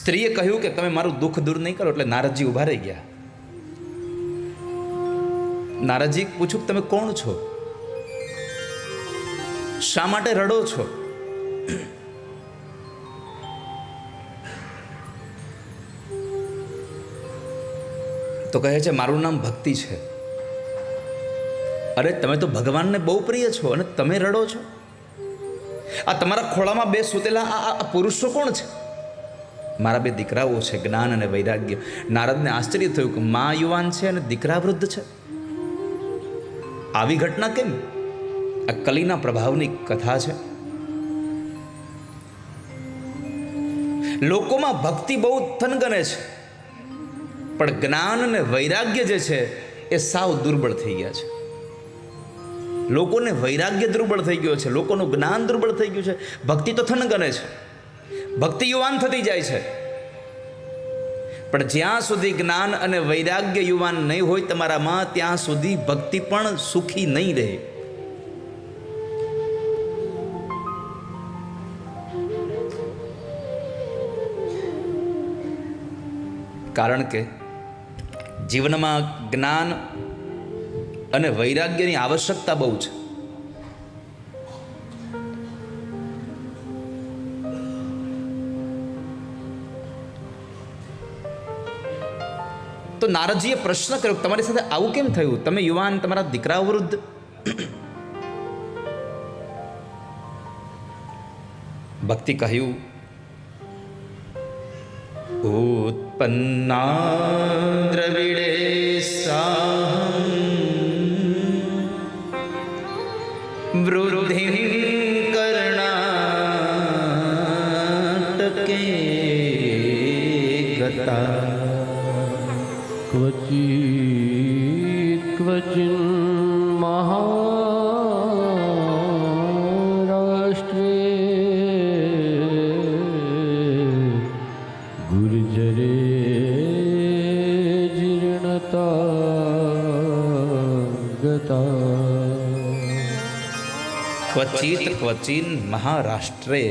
સ્ત્રીએ કહ્યું કે તમે મારું દુઃખ દૂર નહીં કરો, એટલે નારદજી ઊભા રહી ગયા. નારદજી પૂછ્યું કે તમે કોણ છો, શા માટે રડો છો? તો કહે છે મારું નામ ભક્તિ છે. અરે તમે તો ભગવાનને બહુ પ્રિય છો અને તમે રડો છો? આ તમારા ખોળામાં બે સૂતેલા આ પુરુષો કોણ છે? મારા બે દીકરાઓ છે, જ્ઞાન અને વૈરાગ્ય. નારદને આશ્ચર્ય થયું કે મા યુવાન છે અને દીકરા વૃદ્ધ છે. આવી ઘટના કેમ? આ કલીના પ્રભાવની કથા છે. લોકોમાં ભક્તિ બહુ થનગને છે, પણ જ્ઞાન અને વૈરાગ્ય જે છે એ સાવ દુર્બળ થઈ ગયા છે. લોકોને વૈરાગ્ય દુર્બળ થઈ ગયો છે, લોકોનું જ્ઞાન દુર્બળ થઈ ગયું છે. ભક્તિ તો થનગને છે, ભક્તિ યુવાન થતી જાય છે, પણ જ્યાં સુધી જ્ઞાન અને વૈરાગ્ય યુવાન નહીં હોય તમારામાં, ત્યાં સુધી ભક્તિ પણ સુખી નહીં રહે. કારણ કે જીવનમાં જ્ઞાન અને વૈરાગ્યની આવશ્યકતા બહુ છે. તો નારદજીએ પ્રશ્ન કર્યો તમારી સાથે આવું કેમ થયું? તમે યુવાન, તમારા દીકરાઓ વૃદ્ધ. ભક્તિ કહ્યું ઉત્પન્ના દ્રવિડે સાહં વૃદ્ધિં કર્ણાટકે ગતા ક્વચિન મહારાષ્ટ્રે ગુર્જરે જીર્ણતા ગતા. ક્વચિન મહારાષ્ટ્રે.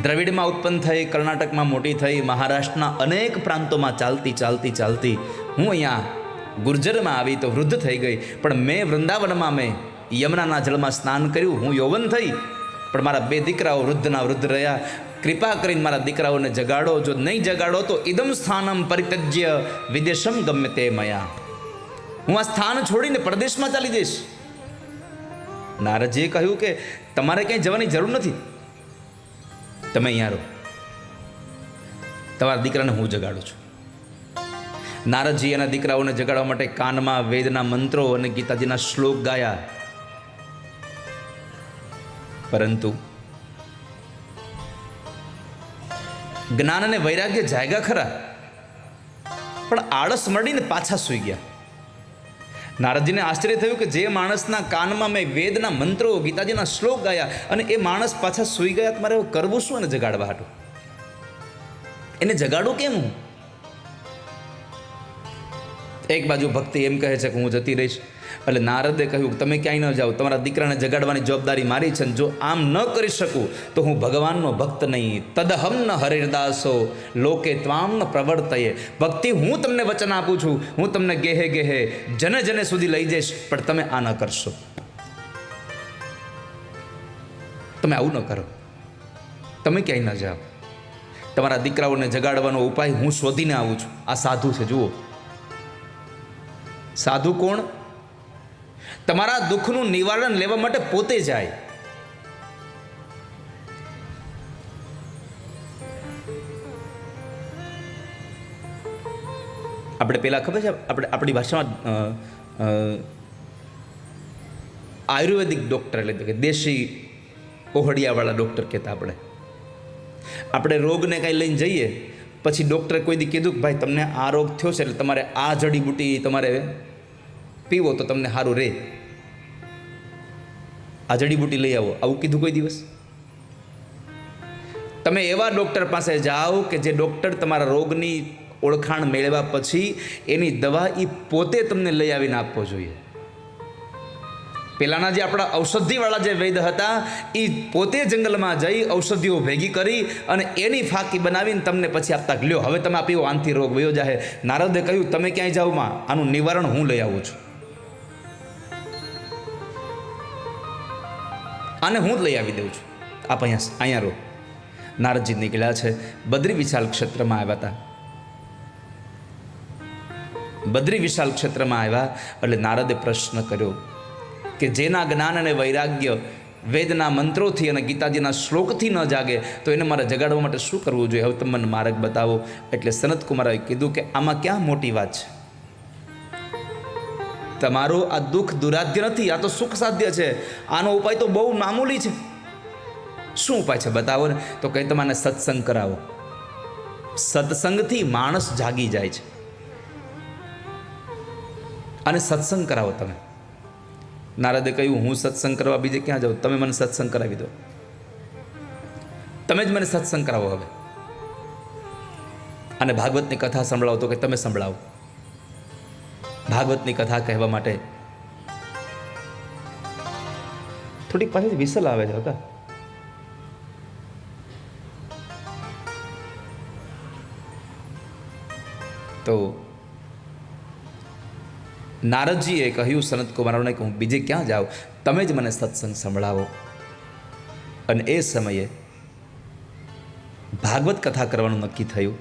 દ્રવિડમાં ઉત્પન્ન થઈ, કર્ણાટકમાં મોટી થઈ, મહારાષ્ટ્રના અનેક પ્રાંતોમાં ચાલતી ચાલતી ચાલતી હું અહીંયા ગુર્જરમાં આવી તો વૃદ્ધ થઈ ગઈ. પણ મેં વૃંદાવનમાં યમુનાના જળમાં સ્નાન કર્યું. હું યૌવન થઈ, પણ મારા બે દીકરાઓ વૃદ્ધના વૃદ્ધ રહ્યા. કૃપા કરીને મારા દીકરાઓને જગાડો. જો નહીં જગાડો તો ઇદમ સ્થાનમ પરિત્યજ્ય વિદેશમ ગમ્યતે મયા. હું આ સ્થાન છોડીને પરદેશમાં ચાલી જઈશ. નારદજીએ કહ્યું કે તમારે ક્યાંય જવાની જરૂર નથી, તમે અહીંયા રહો, તમારા દીકરાને હું જગાડું છું. નારદજી એના દીકરાઓને જગાડવા માટે કાનમાં વેદના મંત્રો અને ગીતાજીના શ્લોક ગાયા. પરંતુ જ્ઞાન અને વૈરાગ્ય જાગ્યા ખરા, પણ આળસ મળીને પાછા સૂઈ ગયા. નારદજીને આશ્ચર્ય થયું કે જે માણસના કાનમાં મેં વેદના મંત્રો ગીતાજીના શ્લોક ગાયા અને એ માણસ પાછા સૂઈ ગયા, તમારે કરવું શું એને જગાડવા હાટું? એને જગાડું કેમ હું? એક બાજુ ભક્તિ એમ કહે છે કે હું જતી રહીશ, એટલે નારદે કહ્યું તમે ક્યાંય ન જાઓ, તમારા દીકરાને જગાડવાની જવાબદારી મારી છે. જો આમ ન કરી શકું તો હું ભગવાનનો ભક્ત નહીં. તદહમ ન હરિદાસો લોકે ત્વામ ન પ્રવર્તયે. ભક્તિ હું તમને વચન આપું છું, હું તમને ગેહે ગેહે જને જને સુધી લઈ જઈશ, પણ તમે આ ન કરશો. તમે આવું ન કરો, તમે ક્યાંય ન જાઓ. તમારા દીકરાઓને જગાડવાનો ઉપાય હું શોધીને આવું છું. આ સાધુ છે, જુઓ. સાધુ કોણ? તમારા દુઃખનું નિવારણ લેવા માટે પોતે જાય. આપણે પેલા ખબર છે, આપણી ભાષામાં આયુર્વેદિક ડૉક્ટર એટલે કે દેશી ઓહડિયાવાળા ડૉક્ટર કહેતા. આપણે રોગને કાંઈ લઈને જઈએ, પછી ડૉક્ટરે કોઈ દી કીધું કે ભાઈ તમને આ રોગ થયો છે એટલે તમારે આ જડીબુટી તમારે પીવો તો તમને સારું રહે, આ જડીબુટી લઈ આવો, આવું કીધું કોઈ દિવસ? તમે એવા ડૉક્ટર પાસે જાઓ કે જે ડૉક્ટર તમારા રોગની ઓળખાણ મેળવ્યા પછી એની દવા એ પોતે તમને લઈ આવીને આપવો જોઈએ. પેલાના જે આપણા ઔષધિવાળા જે વૈદ હતા એ પોતે જંગલમાં જઈ ઔષધિઓ ભેગી કરી અને એની ફાકી બનાવીને તમને પછી આપતા લ્યો હવે તમે આ પીવો, આનથી રોગ વયો જાહે. નારદે કહ્યું તમે ક્યાંય જાઓ માં, આનું નિવારણ હું લઈ આવું છું, આને હું જ લઈ આવી દઉં છું, આપ અહીંયા રહો. નારદજી નીકળ્યા છે, બદ્રી વિશાલ ક્ષેત્રમાં આવ્યા હતા. બદ્રી વિશાલ ક્ષેત્રમાં આવ્યા એટલે નારદે પ્રશ્ન કર્યો કે જેના જ્ઞાન અને વૈરાગ્ય વેદના મંત્રોથી અને ગીતાજીના શ્લોકથી ન જાગે તો એને મારે જગાડવા માટે શું કરવું જોઈએ? હવે તમે મને માર્ગ બતાવો. એટલે સનત કુમારે કીધું કે આમાં ક્યાં મોટી વાત છે, તમારું આ દુઃખ દુરાધ્ય નથી, આ તો સુખ સાધ્ય છે. આનો ઉપાય તો બહુ મામૂલી છે. શું ઉપાય છે બતાવો ને? તો કંઈ તમારે સત્સંગ કરાવો. સત્સંગથી માણસ જાગી જાય છે અને સત્સંગ કરાવો તમે. નારદે કહ્યું હું સત્સંગ કરવા બીજે ક્યાં જાઉં, તમે મને સત્સંગ કરાવી દો, તમે જ મને સત્સંગ કરાવો હવે. અને ભાગવતની કથા સંભળાવો તો કે તમે સંભળાવો. ભાગવતની કથા કહેવા માટે થોડીક પાછી વિસલ આવે છે હતા. તો નારદજીએ કહ્યું સનત કુમારોને કે હું બીજે ક્યાં જાઉં, તમે જ મને સત્સંગ સંભળાવો. અને એ સમયે ભાગવત કથા કરવાનું નક્કી થયું.